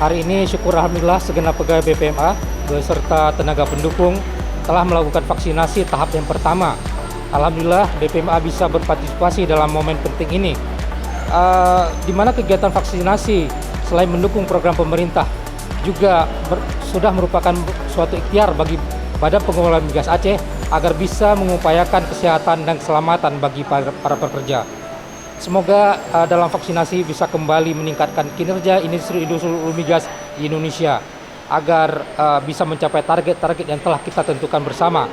Hari ini syukur alhamdulillah segenap pegawai BPMA beserta tenaga pendukung telah melakukan vaksinasi tahap yang pertama. Alhamdulillah BPMA bisa berpartisipasi dalam momen penting ini. Di mana kegiatan vaksinasi selain mendukung program pemerintah juga sudah merupakan suatu ikhtiar bagi Badan Pengelola Migas Aceh agar bisa mengupayakan kesehatan dan keselamatan bagi para pekerja. Semoga dalam vaksinasi bisa kembali meningkatkan kinerja industri hulu migas di Indonesia agar bisa mencapai target-target yang telah kita tentukan bersama.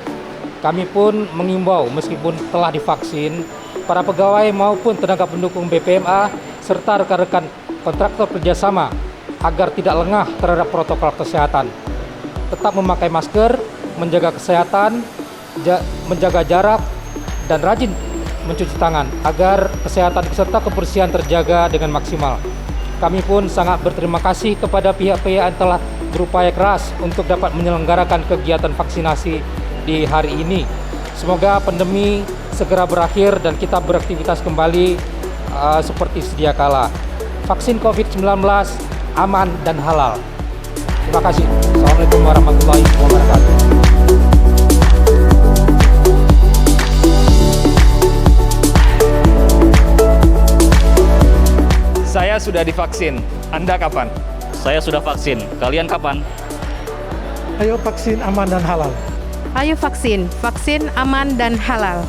Kami pun mengimbau meskipun telah divaksin, para pegawai maupun tenaga pendukung BPMA serta rekan-rekan kontraktor kerjasama agar tidak lengah terhadap protokol kesehatan. Tetap memakai masker, menjaga kesehatan, menjaga jarak, dan rajin mencuci tangan agar kesehatan serta kebersihan terjaga dengan maksimal. Kami pun sangat berterima kasih kepada pihak-pihak yang telah berupaya keras untuk dapat menyelenggarakan kegiatan vaksinasi di hari ini. Semoga pandemi segera berakhir dan kita beraktivitas kembali seperti sedia kala. Vaksin COVID-19 aman dan halal. Terima kasih. Assalamualaikum warahmatullahi wabarakatuh. Saya sudah divaksin. Anda kapan? Saya sudah vaksin. Kalian kapan? Ayo vaksin aman dan halal. Ayo vaksin, vaksin aman dan halal.